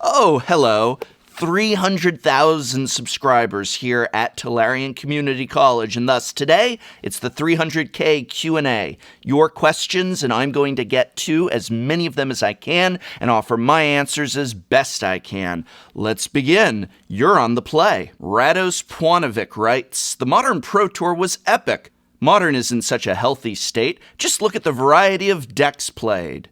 Oh, hello. 300,000 subscribers here at Tolarian Community College, and thus today it's the 300K Q&A. Your questions, and I'm going to get to as many of them as I can and offer my answers as best I can. Let's begin. You're on the play. Rados Pwanovic writes, "The Modern Pro Tour was epic. Modern is in such a healthy state. Just look at the variety of decks played."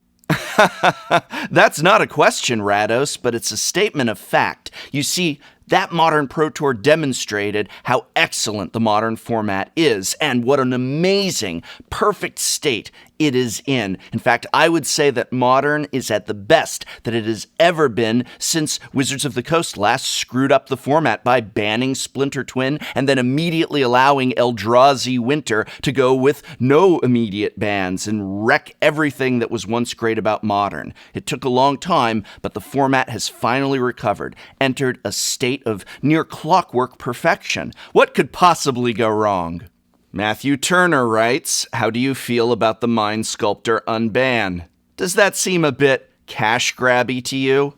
That's not a question, Rados, but it's a statement of fact. You see, that Modern Pro Tour demonstrated how excellent the Modern format is and what an amazing, perfect state it is in. In fact, I would say that Modern is at the best that it has ever been since Wizards of the Coast last screwed up the format by banning Splinter Twin and then immediately allowing Eldrazi Winter to go with no immediate bans and wreck everything that was once great about Modern. It took a long time, but the format has finally recovered, entered a state of near clockwork perfection. What could possibly go wrong? Matthew Turner writes, "How do you feel about the Mind Sculptor unban? Does that seem a bit cash grabby to you?"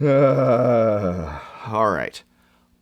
All right.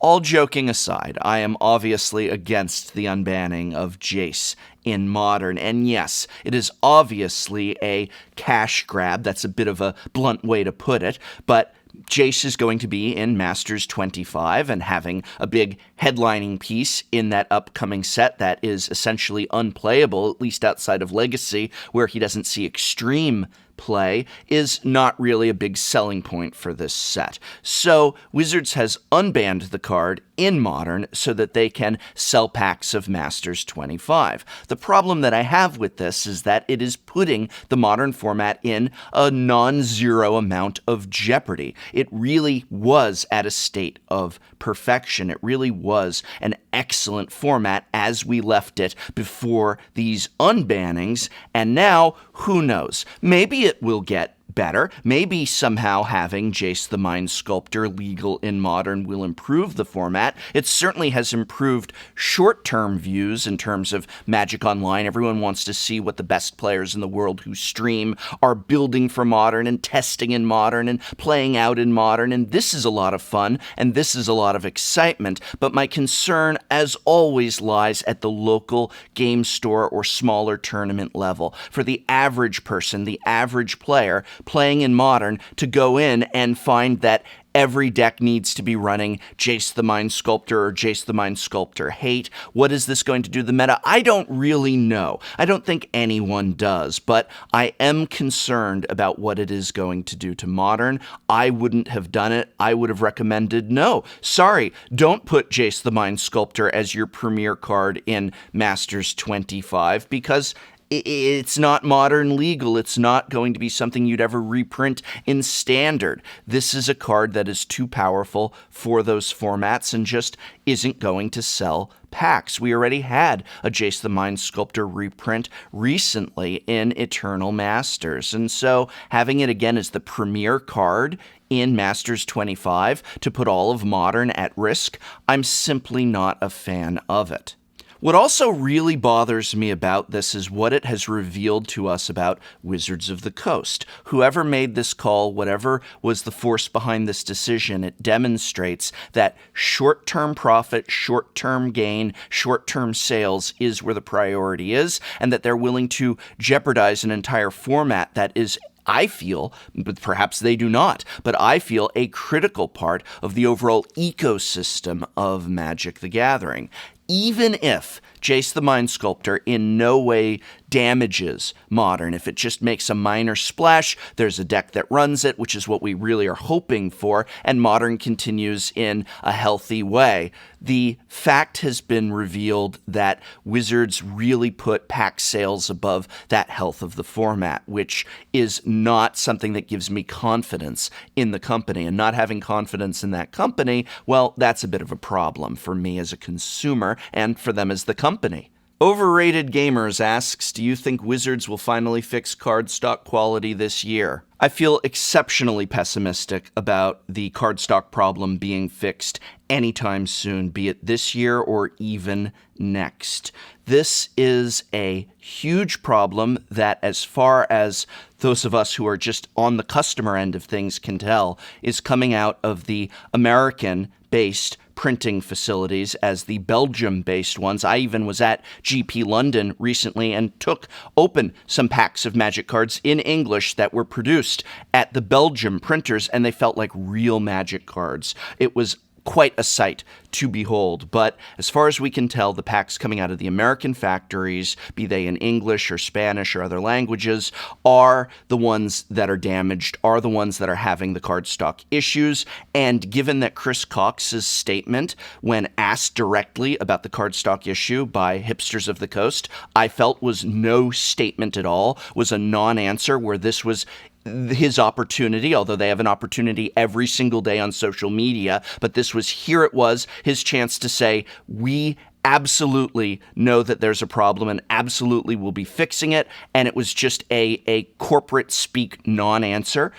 All joking aside, I am obviously against the unbanning of Jace in Modern, and yes, it is obviously a cash grab. That's a bit of a blunt way to put it, but Jace is going to be in Masters 25 and having a big headlining piece in that upcoming set that is essentially unplayable, at least outside of Legacy, where he doesn't see extreme play, is not really a big selling point for this set. So Wizards has unbanned the card in Modern so that they can sell packs of Masters 25. The problem that I have with this is that it is putting the Modern format in a non-zero amount of jeopardy. It really was at a state of perfection. It really was an excellent format as we left it before these unbannings, and now, who knows? Maybe it will get better. Maybe somehow having Jace the Mind Sculptor legal in Modern will improve the format. It certainly has improved short-term views in terms of Magic Online. Everyone wants to see what the best players in the world who stream are building for Modern and testing in Modern and playing out in Modern, and this is a lot of fun, and this is a lot of excitement, but my concern, as always, lies at the local game store or smaller tournament level. For the average person, the average player, playing in Modern to go in and find that every deck needs to be running Jace the Mind Sculptor or Jace the Mind Sculptor Hate. What is this going to do to the meta? I don't really know. I don't think anyone does, but I am concerned about what it is going to do to Modern. I wouldn't have done it. I would have recommended, no, sorry, don't put Jace the Mind Sculptor as your premier card in Masters 25 because it's not Modern legal. It's not going to be something you'd ever reprint in Standard. This is a card that is too powerful for those formats and just isn't going to sell packs. We already had a Jace the Mind Sculptor reprint recently in Eternal Masters, and so having it again as the premier card in Masters 25 to put all of Modern at risk, I'm simply not a fan of it. What also really bothers me about this is what it has revealed to us about Wizards of the Coast. Whoever made this call, whatever was the force behind this decision, it demonstrates that short-term profit, short-term gain, short-term sales is where the priority is, and that they're willing to jeopardize an entire format that is, I feel, but perhaps they do not, but I feel a critical part of the overall ecosystem of Magic the Gathering. Even if Jace the Mind Sculptor in no way damages Modern, if it just makes a minor splash, there's a deck that runs it, which is what we really are hoping for, and Modern continues in a healthy way. The fact has been revealed that Wizards really put pack sales above that health of the format, which is not something that gives me confidence in the company. And not having confidence in that company, well, that's a bit of a problem for me as a consumer and for them as the company. Overrated Gamers asks, do you think Wizards will finally fix cardstock quality this year? I feel exceptionally pessimistic about the cardstock problem being fixed anytime soon, be it this year or even next. This is a huge problem that, as far as those of us who are just on the customer end of things can tell, is coming out of the American-based printing facilities as the Belgium-based ones. I even was at GP London recently and took open some packs of Magic cards in English that were produced at the Belgium printers, and they felt like real Magic cards. It was quite a sight to behold. But as far as we can tell, the packs coming out of the American factories, be they in English or Spanish or other languages, are the ones that are damaged, are the ones that are having the cardstock issues. And given that Chris Cox's statement, when asked directly about the cardstock issue by Hipsters of the Coast, I felt was no statement at all, was a non-answer, where this was his opportunity, although they have an opportunity every single day on social media, but this was, here it was, his chance to say, we absolutely know that there's a problem and absolutely will be fixing it, and it was just a corporate speak non-answer.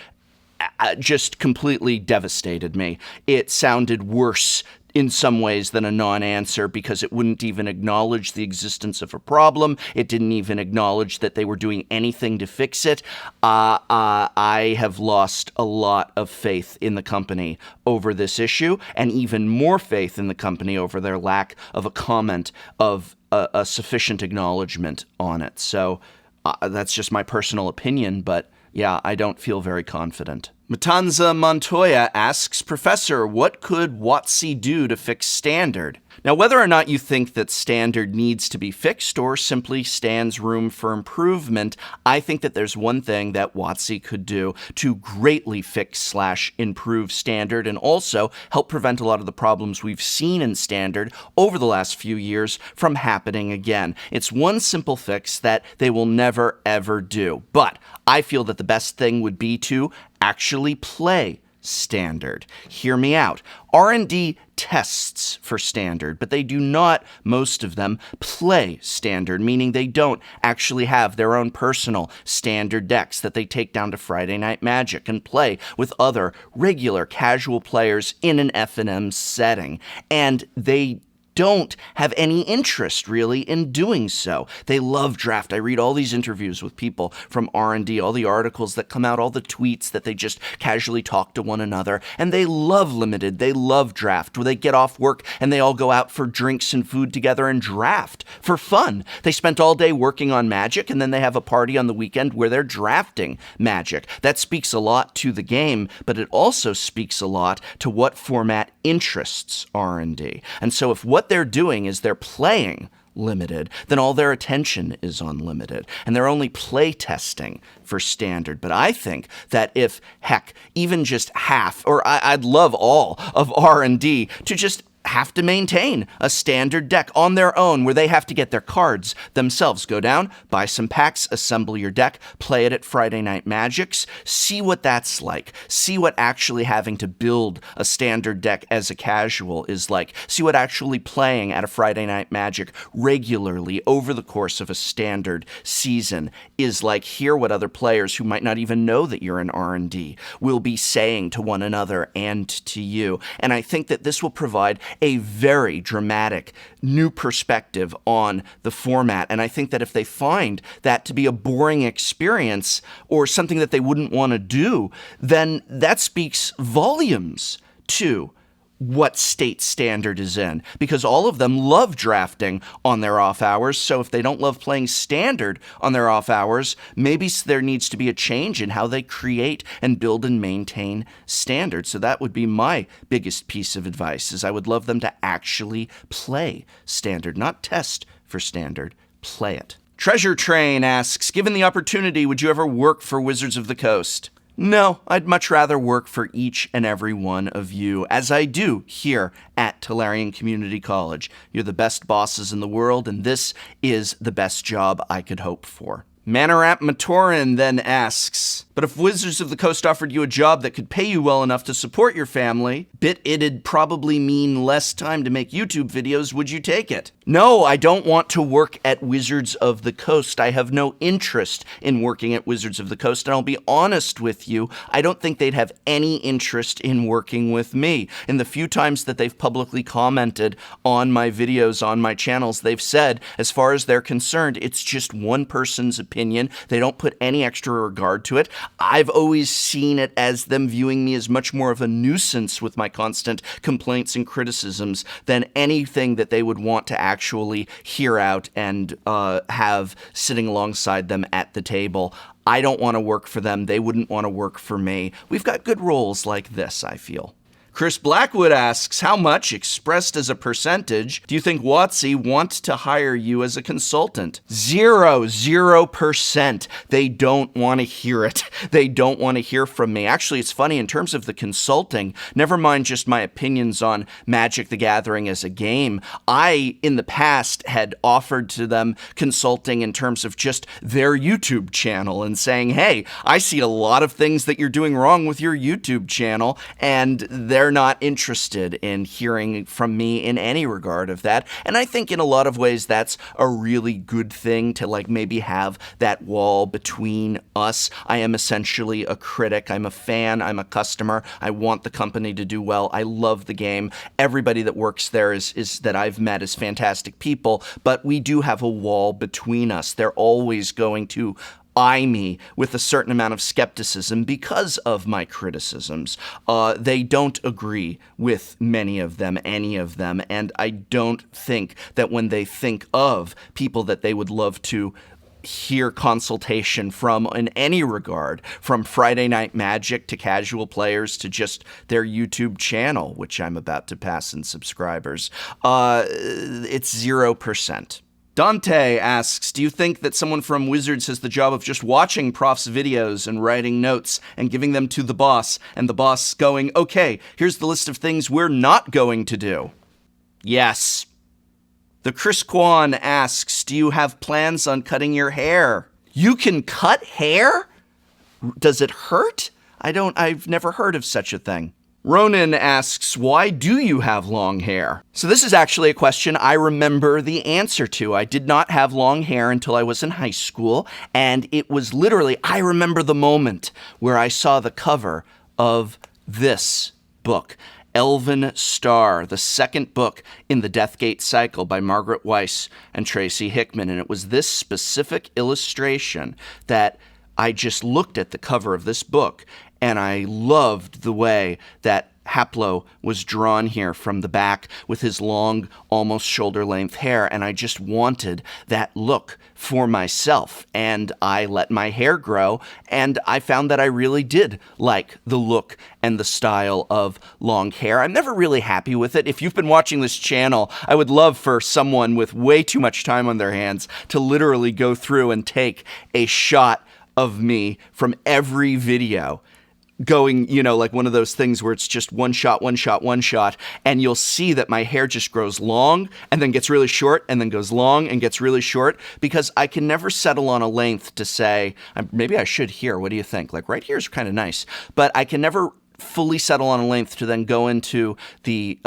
Just completely devastated me. It sounded worse in some ways than a non-answer, because it wouldn't even acknowledge the existence of a problem. It didn't even acknowledge that they were doing anything to fix it. I have lost a lot of faith in the company over this issue, and even more faith in the company over their lack of a comment of a sufficient acknowledgement on it. So that's just my personal opinion, but yeah, I don't feel very confident. Matanza Montoya asks, Professor, what could WotC do to fix Standard? Now, whether or not you think that Standard needs to be fixed or simply stands room for improvement, I think that there's one thing that WotC could do to greatly fix/improve Standard, and also help prevent a lot of the problems we've seen in Standard over the last few years from happening again. It's one simple fix that they will never, ever do. But I feel that the best thing would be to actually play Standard. Hear me out. R&D tests for Standard, but they do not, most of them, play Standard, meaning they don't actually have their own personal Standard decks that they take down to Friday Night Magic and play with other regular casual players in an F&M setting. And they don't have any interest, really, in doing so. They love draft. I read all these interviews with people from R&D, all the articles that come out, all the tweets that they just casually talk to one another, and they love Limited. They love draft, where they get off work and they all go out for drinks and food together and draft for fun. They spent all day working on Magic, and then they have a party on the weekend where they're drafting Magic. That speaks a lot to the game, but it also speaks a lot to what format interests R&D. And so if what they're doing is they're playing Limited, then all their attention is on Limited, and they're only play testing for Standard. But I think that if, heck, even just half, or I'd love all of R&D to just have to maintain a Standard deck on their own, where they have to get their cards themselves. Go down, buy some packs, assemble your deck, play it at Friday Night Magics, see what that's like. See what actually having to build a Standard deck as a casual is like. See what actually playing at a Friday Night Magic regularly over the course of a Standard season is like. Hear what other players who might not even know that you're in R&D will be saying to one another and to you. And I think that this will provide a very dramatic new perspective on the format. And I think that if they find that to be a boring experience or something that they wouldn't want to do, then that speaks volumes to what state Standard is in, because all of them love drafting on their off hours. So if they don't love playing Standard on their off hours, maybe there needs to be a change in how they create and build and maintain Standard. So that would be my biggest piece of advice, is I would love them to actually play Standard, not test for Standard, play it. Treasure Train asks, given the opportunity, would you ever work for Wizards of the Coast? No, I'd much rather work for each and every one of you, as I do here at Tolarian Community College. You're the best bosses in the world, and this is the best job I could hope for. Manoramp Matoran then asks, But if Wizards of the Coast offered you a job that could pay you well enough to support your family, it'd probably mean less time to make YouTube videos, would you take it? No, I don't want to work at Wizards of the Coast. I have no interest in working at Wizards of the Coast, and I'll be honest with you, I don't think they'd have any interest in working with me. In the few times that they've publicly commented on my videos, on my channels, they've said, as far as they're concerned, it's just one person's opinion. They don't put any extra regard to it. I've always seen it as them viewing me as much more of a nuisance with my constant complaints and criticisms than anything that they would want to actually hear out and have sitting alongside them at the table. I don't want to work for them. They wouldn't want to work for me. We've got good roles like this, I feel. Chris Blackwood asks, how much, expressed as a percentage, do you think WotC want to hire you as a consultant? 0%. They don't want to hear it. They don't want to hear from me. Actually, it's funny, in terms of the consulting, never mind just my opinions on Magic the Gathering as a game, I, in the past, had offered to them consulting in terms of just their YouTube channel and saying, hey, I see a lot of things that you're doing wrong with your YouTube channel, and they're not interested in hearing from me in any regard of that. And I think in a lot of ways that's a really good thing to maybe have that wall between us. I am essentially a critic. I'm a fan. I'm a customer. I want the company to do well. I love the game. Everybody that works there is that I've met is fantastic people, but we do have a wall between us. They're always going to eye me with a certain amount of skepticism because of my criticisms. They don't agree with many of them, any of them, and I don't think that when they think of people that they would love to hear consultation from in any regard, from Friday Night Magic to casual players to just their YouTube channel, which I'm about to pass in subscribers, it's 0%. Dante asks, do you think that someone from Wizards has the job of just watching Prof's videos and writing notes and giving them to the boss, and the boss going, okay, here's the list of things we're not going to do? Yes. The Chris Kwon asks, do you have plans on cutting your hair? You can cut hair? Does it hurt? I've never heard of such a thing. Ronan asks, why do you have long hair? So this is actually a question I remember the answer to. I did not have long hair until I was in high school, and it was literally, I remember the moment where I saw the cover of this book, Elven Star, the second book in the Deathgate cycle by Margaret Weiss and Tracy Hickman, and it was this specific illustration that I just looked at the cover of this book, and I loved the way that Haplo was drawn here from the back with his long, almost shoulder-length hair, and I just wanted that look for myself. And I let my hair grow, and I found that I really did like the look and the style of long hair. I'm never really happy with it. If you've been watching this channel, I would love for someone with way too much time on their hands to literally go through and take a shot of me from every video, going, like one of those things where it's just one shot, and you'll see that my hair just grows long and then gets really short and then goes long and gets really short, because I can never settle on a length to say, maybe I should here, what do you think? Right here is kind of nice, but I can never fully settle on a length to then go into the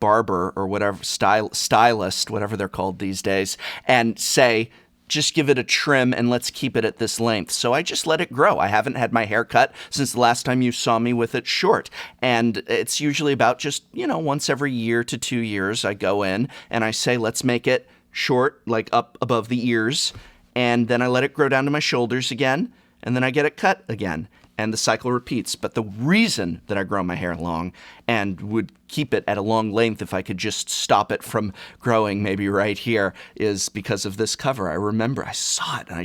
barber or whatever, stylist, whatever they're called these days, and say, just give it a trim and let's keep it at this length. So I just let it grow. I haven't had my hair cut since the last time you saw me with it short. And it's usually about just, once every year to 2 years, I go in and I say, let's make it short, up above the ears. And then I let it grow down to my shoulders again. And then I get it cut again. And the cycle repeats. But the reason that I grow my hair long and would keep it at a long length if I could just stop it from growing maybe right here is because of this cover. I remember I saw it and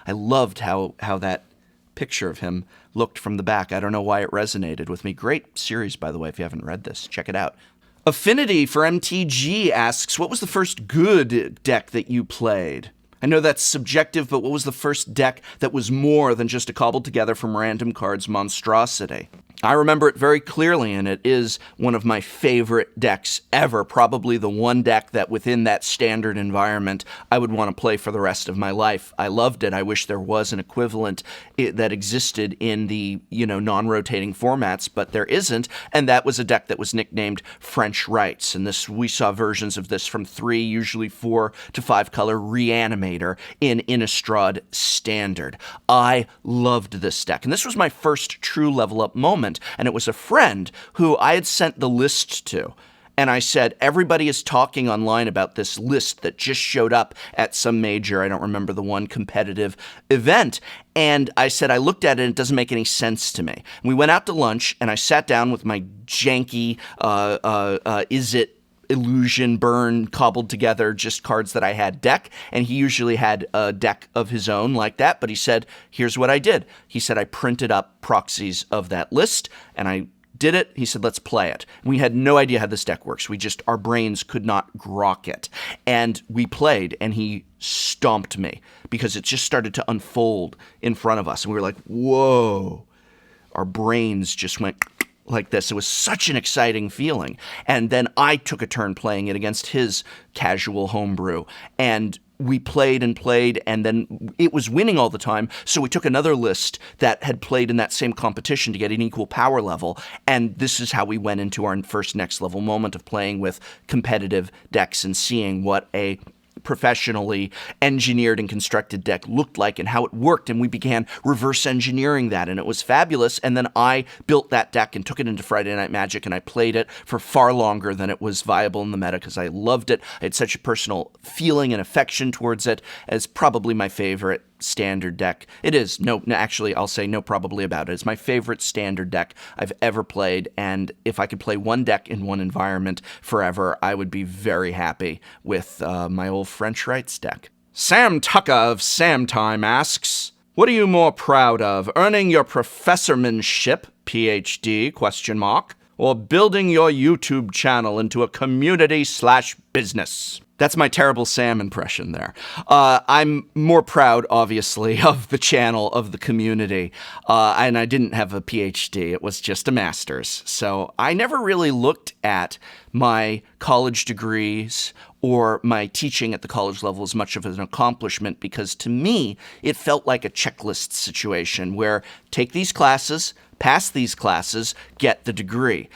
I loved how that picture of him looked from the back. I don't know why it resonated with me. Great series, by the way, if you haven't read this. Check it out. Affinity for MTG asks, what was the first good deck that you played? I know that's subjective, but what was the first deck that was more than just a cobbled together from random cards monstrosity? I remember it very clearly, and it is one of my favorite decks ever. Probably the one deck that within that standard environment I would want to play for the rest of my life. I loved it. I wish there was an equivalent that existed in the, non-rotating formats, but there isn't. And that was a deck that was nicknamed French Rights. And we saw versions of this from 3, usually 4 to 5 color Reanimator in Innistrad Standard. I loved this deck. And this was my first true level up moment. And it was a friend who I had sent the list to. And I said, everybody is talking online about this list that just showed up at some major, I don't remember the one, competitive event. And I said, I looked at it and it doesn't make any sense to me. And we went out to lunch and I sat down with my janky, Is It Illusion Burn cobbled together just cards that I had deck, and he usually had a deck of his own like that, but he said, here's what I did. He said, I printed up proxies of that list, and I did it. He said, let's play it. We had no idea how this deck works. Our brains could not grok it. And we played, and he stomped me because it just started to unfold in front of us. And we were like, whoa. Our brains just went like this. It was such an exciting feeling. And then I took a turn playing it against his casual homebrew. And we played, and then it was winning all the time. So we took another list that had played in that same competition to get an equal power level. And this is how we went into our first next level moment of playing with competitive decks and seeing what a professionally engineered and constructed deck looked like and how it worked, and we began reverse engineering that, and it was fabulous. And then I built that deck and took it into Friday Night Magic, and I played it for far longer than it was viable in the meta because I loved it. I had such a personal feeling and affection towards it, as probably my favorite standard deck. It is. Actually, I'll say no probably about it. It's my favorite standard deck I've ever played, and if I could play one deck in one environment forever, I would be very happy with my old French Rights deck. Sam Tucker of Samtime asks, what are you more proud of, earning your professormanship, PhD, question mark, or building your YouTube channel into a community/business? That's my terrible Sam impression there. I'm more proud, obviously, of the channel, of the community. And I didn't have a PhD. It was just a master's. So I never really looked at my college degrees or my teaching at the college level as much of an accomplishment, because to me, it felt like a checklist situation where take these classes, pass these classes, get the degree.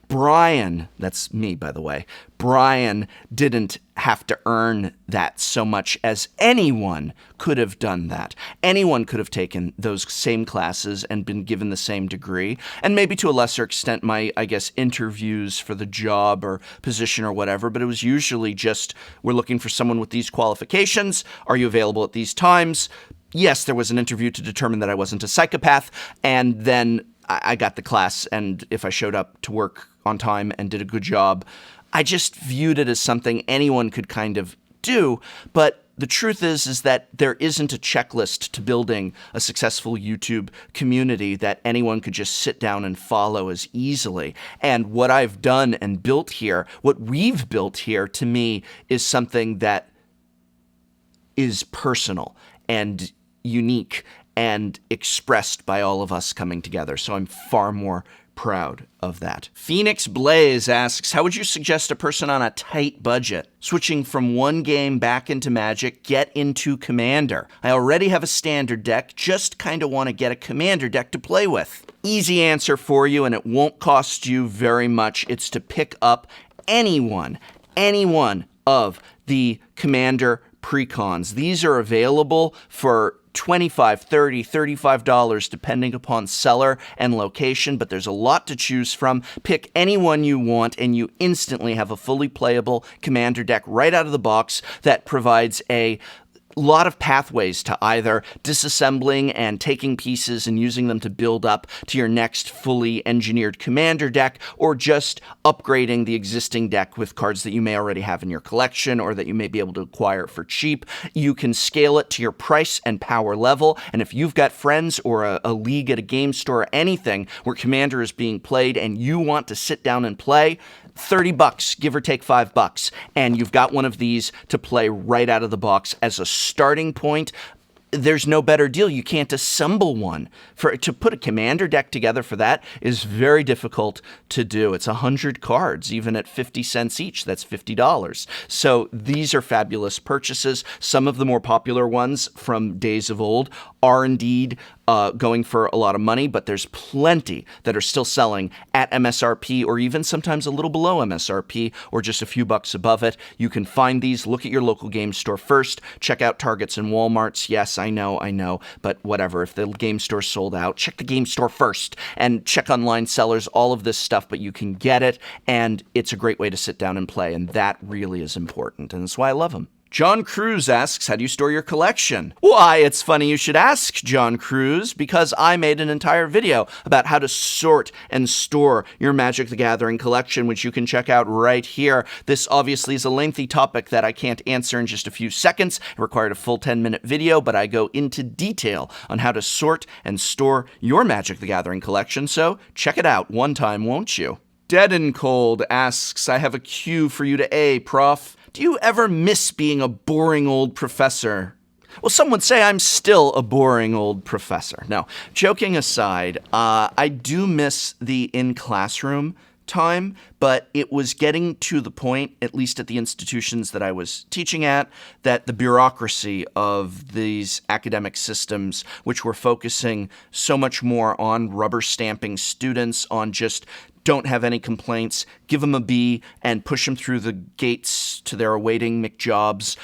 Brian, that's me, by the way, Brian didn't have to earn that so much as anyone could have done that. Anyone could have taken those same classes and been given the same degree. And maybe to a lesser extent, my, interviews for the job or position or whatever, but it was usually just, we're looking for someone with these qualifications. Are you available at these times? Yes, there was an interview to determine that I wasn't a psychopath, and then I got the class, and if I showed up to work on time and did a good job, I just viewed it as something anyone could kind of do. But the truth is that there isn't a checklist to building a successful YouTube community that anyone could just sit down and follow as easily. And what I've done and built here, what we've built here, to me, is something that is personal and unique and expressed by all of us coming together. So I'm far more proud of that. Phoenix Blaze asks, how would you suggest a person on a tight budget switching from one game back into Magic get into Commander? I already have a standard deck, just kind of want to get a Commander deck to play with. Easy answer for you, and it won't cost you very much. It's to pick up any one of the Commander precons. These are available for $25, $30, $35 depending upon seller and location, but there's a lot to choose from. Pick any one you want and you instantly have a fully playable Commander deck right out of the box that provides a lot of pathways to either disassembling and taking pieces and using them to build up to your next fully engineered Commander deck, or just upgrading the existing deck with cards that you may already have in your collection or that you may be able to acquire for cheap. You can scale it to your price and power level, and if you've got friends or a league at a game store or anything where Commander is being played and you want to sit down and play, $30, give or take $5, and you've got one of these to play right out of the box as a starting point. there's no better deal. You can't assemble one. To put a commander deck together for that is very difficult to do. It's 100 cards, even at 50 cents each. That's $50. So these are fabulous purchases. Some of the more popular ones from days of old are indeed going for a lot of money, but there's plenty that are still selling at MSRP or even sometimes a little below MSRP or just a few bucks above it. You can find these. Look at your local game store first. Check out Targets and Walmarts. Yes, I know, but whatever. If the game store's sold out, check the game store first and check online sellers, all of this stuff, but you can get it, and it's a great way to sit down and play, and that really is important, and that's why I love them. John Cruz asks, how do you store your collection? Why, it's funny you should ask, John Cruz, because I made an entire video about how to sort and store your Magic the Gathering collection, which you can check out right here. This obviously is a lengthy topic that I can't answer in just a few seconds. It required a full 10-minute video, but I go into detail on how to sort and store your Magic the Gathering collection, so check it out one time, won't you? Dead and Cold asks, I have a cue for you to A, Prof. Do you ever miss being a boring old professor? Well, some would say I'm still a boring old professor. No, joking aside, I do miss the in-classroom time, but it was getting to the point, at least at the institutions that I was teaching at, that the bureaucracy of these academic systems, which were focusing so much more on rubber stamping students, on just don't have any complaints, give them a B, and push them through the gates to their awaiting McJobs.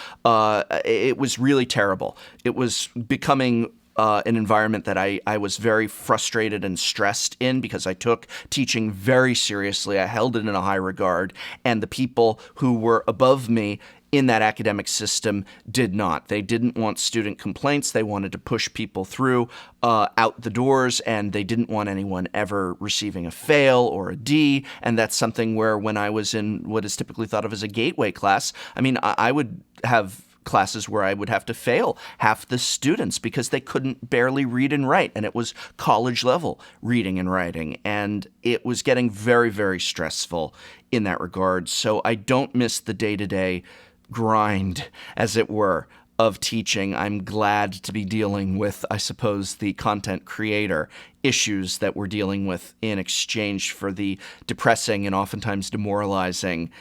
It was really terrible. It was becoming an environment that I was very frustrated and stressed in because I took teaching very seriously. I held it in a high regard, and the people who were above me in that academic system did not. They didn't want student complaints. They wanted to push people through out the doors, and they didn't want anyone ever receiving a fail or a D. And that's something where when I was in what is typically thought of as a gateway class, I mean, I would have classes where I would have to fail half the students because they couldn't barely read and write, and it was college level reading and writing, and it was getting very, very stressful in that regard. So I don't miss the day-to-day grind, as it were, of teaching. I'm glad to be dealing with, I suppose, the content creator issues that we're dealing with in exchange for the depressing and oftentimes demoralizing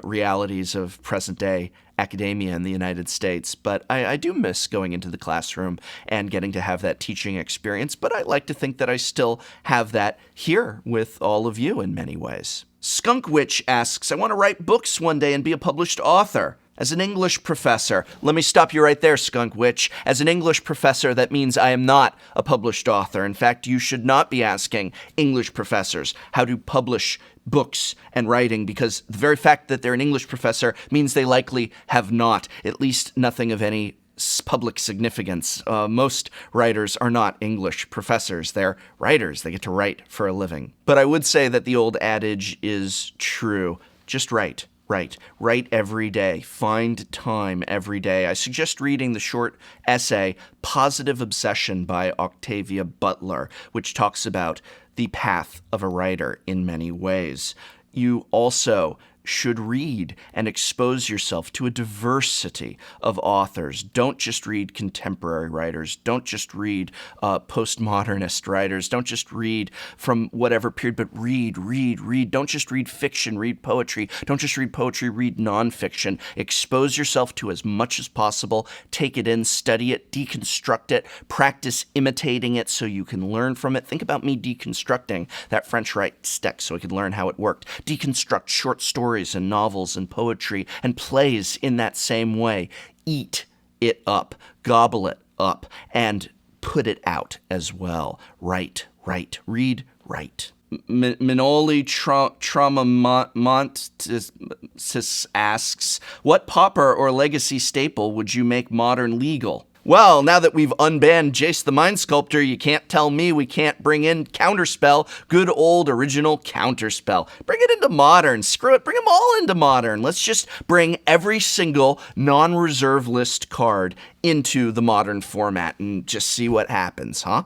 realities of present-day academia in the United States. But I do miss going into the classroom and getting to have that teaching experience, but I like to think that I still have that here with all of you in many ways. Skunk Witch asks, I want to write books one day and be a published author. As an English professor, let me stop you right there, Skunk Witch. As an English professor, that means I am not a published author. In fact, you should not be asking English professors how to publish books and writing, because the very fact that they're an English professor means they likely have not, at least nothing of any public significance. Most writers are not English professors. They're writers. They get to write for a living. But I would say that the old adage is true. Just write. Write every day. Find time every day. I suggest reading the short essay, Positive Obsession by Octavia Butler, which talks about the path of a writer in many ways. You also should read and expose yourself to a diversity of authors. Don't just read contemporary writers. Don't just read postmodernist writers. Don't just read from whatever period, but read. Don't just read fiction, read poetry. Don't just read poetry, read nonfiction. Expose yourself to as much as possible. Take it in, study it, deconstruct it, practice imitating it so you can learn from it. Think about me deconstructing that French Reichstag so I could learn how it worked. Deconstruct short stories and novels and poetry and plays in that same way. Eat it up, gobble it up, and put it out as well. Write, read, write. Minoli Traumamont asks, what pauper or legacy staple would you make modern legal? Well, now that we've unbanned Jace the Mind Sculptor, you can't tell me we can't bring in Counterspell, good old original Counterspell. Bring it into Modern. Screw it, bring them all into Modern. Let's just bring every single non-reserve list card into the Modern format and just see what happens, huh?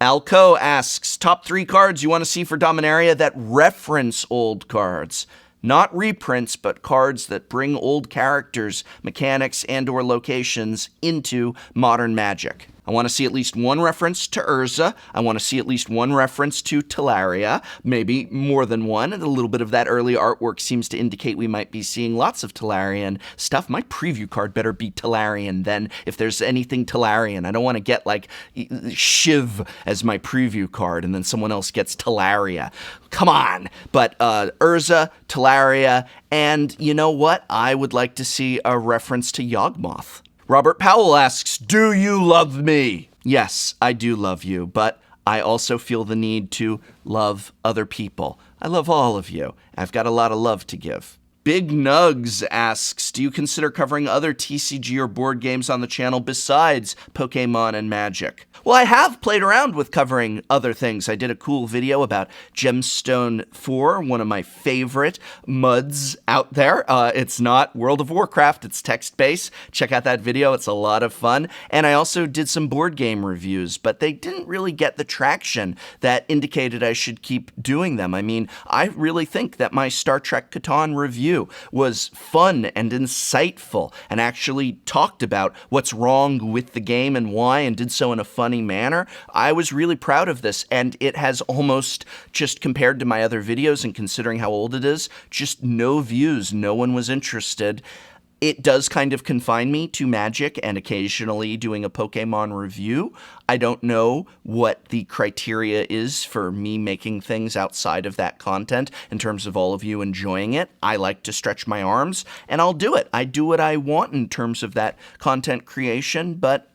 Alco asks, top 3 cards you want to see for Dominaria that reference old cards. Not reprints, but cards that bring old characters, mechanics, and/or locations into modern Magic. I want to see at least one reference to Urza. I want to see at least one reference to Tolaria, maybe more than one. And a little bit of that early artwork seems to indicate we might be seeing lots of Tolarian stuff. My preview card better be Tolarian then, if there's anything Tolarian. I don't want to get like Shiv as my preview card and then someone else gets Tolaria. Come on. But Urza, Tolaria, and you know what? I would like to see a reference to Yawgmoth. Robert Powell asks, do you love me? Yes, I do love you, but I also feel the need to love other people. I love all of you. I've got a lot of love to give. Big Nugs asks, do you consider covering other TCG or board games on the channel besides Pokemon and Magic? Well, I have played around with covering other things. I did a cool video about Gemstone 4, one of my favorite MUDs out there. It's not World of Warcraft, it's text-based. Check out that video, it's a lot of fun. And I also did some board game reviews, but they didn't really get the traction that indicated I should keep doing them. I mean, I really think that my Star Trek Catan review was fun and insightful and actually talked about what's wrong with the game and why, and did so in a funny manner. I was really proud of this, and it has almost, just compared to my other videos and considering how old it is, just no views. No one was interested. It does kind of confine me to Magic and occasionally doing a Pokemon review. I don't know what the criteria is for me making things outside of that content in terms of all of you enjoying it. I like to stretch my arms, and I'll do it. I do what I want in terms of that content creation, but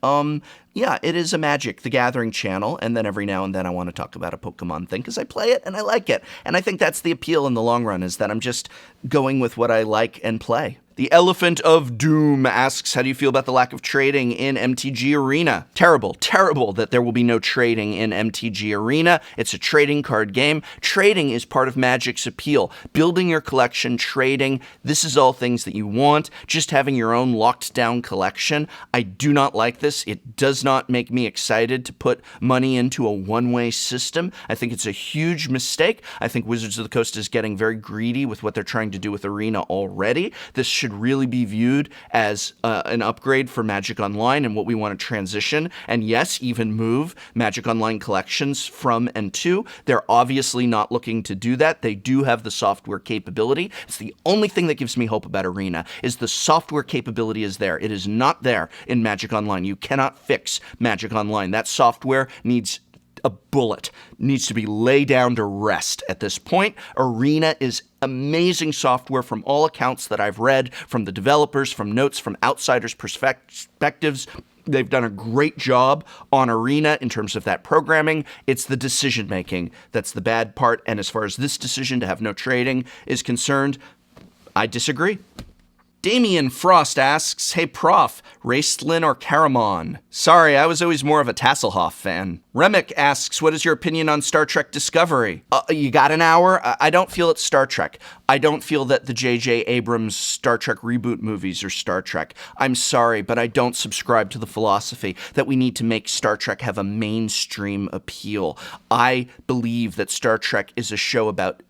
yeah, it is a Magic the Gathering channel, and then every now and then I want to talk about a Pokemon thing because I play it and I like it. And I think that's the appeal in the long run, is that I'm just going with what I like and play. The Elephant of Doom asks, how do you feel about the lack of trading in MTG Arena? Terrible, terrible that there will be no trading in MTG Arena. It's a trading card game. Trading is part of Magic's appeal. Building your collection, trading, this is all things that you want. Just having your own locked down collection. I do not like this. It does not make me excited to put money into a one-way system. I think it's a huge mistake. I think Wizards of the Coast is getting very greedy with what they're trying to do with Arena already. This should really be viewed as an upgrade for Magic Online and what we want to transition, and yes, even move Magic Online collections from and to. They're obviously not looking to do that. They do have the software capability. It's the only thing that gives me hope about Arena, is the software capability is there. It is not there in Magic Online. You cannot fix Magic Online. That software needs a bullet, needs to be laid down to rest at this point. Arena is amazing software from all accounts that I've read, from the developers, from notes, from outsiders' perspectives. They've done a great job on Arena in terms of that programming. It's the decision-making that's the bad part, and as far as this decision to have no trading is concerned, I disagree. Damian Frost asks, hey Prof, Raistlin or Caramon? Sorry, I was always more of a Tasselhoff fan. Remick asks, what is your opinion on Star Trek Discovery? You got an hour? I don't feel it's Star Trek. I don't feel that the J.J. Abrams Star Trek reboot movies are Star Trek. I'm sorry, but I don't subscribe to the philosophy that we need to make Star Trek have a mainstream appeal. I believe that Star Trek is a show about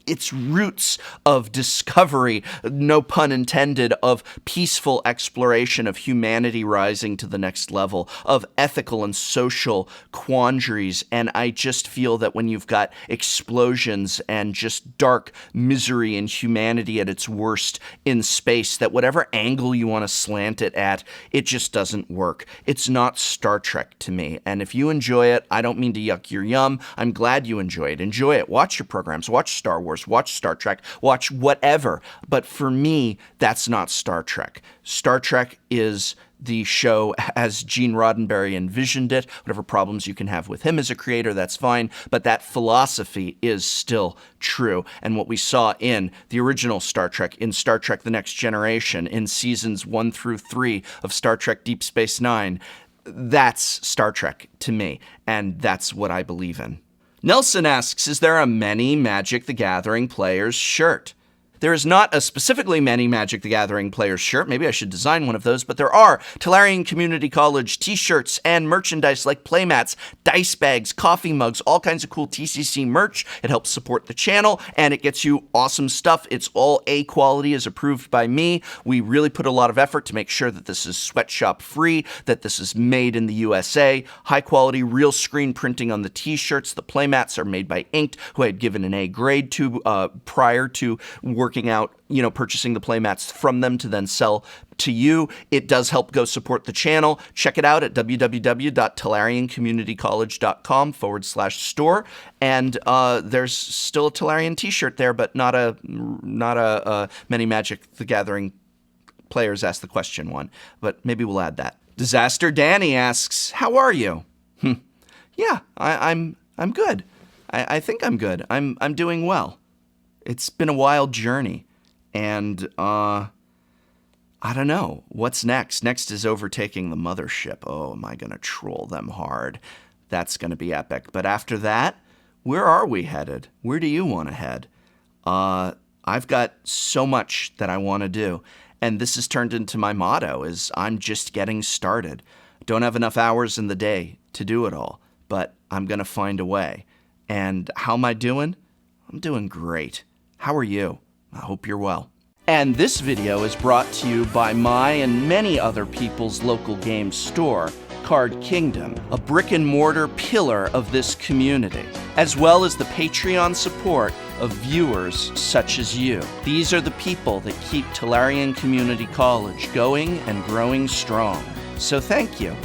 its roots of discovery, no pun intended, of peaceful exploration of humanity rising to the next level, of ethical and social quandaries. And I just feel that when you've got explosions and just dark misery and humanity at its worst in space, that whatever angle you want to slant it at, it just doesn't work. It's not Star Trek to me. And if you enjoy it, I don't mean to yuck your yum. I'm glad you enjoy it. Enjoy it. Watch your programs. Watch Star Wars. Watch Star Trek, watch whatever. But for me, that's not Star Trek. Star Trek is the show as Gene Roddenberry envisioned it. Whatever problems you can have with him as a creator, that's fine. But that philosophy is still true. And what we saw in the original Star Trek, in Star Trek The Next Generation, in seasons 1 through 3 of Star Trek Deep Space Nine, that's Star Trek to me. And that's what I believe in. Nelson asks, is there a many Magic the Gathering players shirt? There is not a specifically many Magic the Gathering players shirt. Maybe I should design one of those, but there are Tolarian Community College t-shirts and merchandise like playmats, dice bags, coffee mugs, all kinds of cool TCC merch. It helps support the channel, and it gets you awesome stuff. It's all A quality, is approved by me. We really put a lot of effort to make sure that this is sweatshop free, that this is made in the USA. High quality, real screen printing on the t-shirts. The playmats are made by Inked, who I had given an A grade to prior to working out, purchasing the playmats from them to then sell to you. It does help go support the channel. Check it out at www.tolariancommunitycollege.com/store. And there's still a Tolarian t-shirt there, but not a many Magic the Gathering players ask the question one. But maybe we'll add that. Disaster Danny asks, how are you? Yeah, I'm good. I think I'm good. I'm doing well. It's been a wild journey, and I don't know. What's next? Next is overtaking the mothership. Oh, am I going to troll them hard? That's going to be epic. But after that, where are we headed? Where do you want to head? I've got so much that I want to do, and this has turned into my motto, is I'm just getting started. Don't have enough hours in the day to do it all, but I'm going to find a way. And how am I doing? I'm doing great. How are you? I hope you're well. And this video is brought to you by my and many other people's local game store, Card Kingdom, a brick and mortar pillar of this community, as well as the Patreon support of viewers such as you. These are the people that keep Tolarian Community College going and growing strong. So thank you.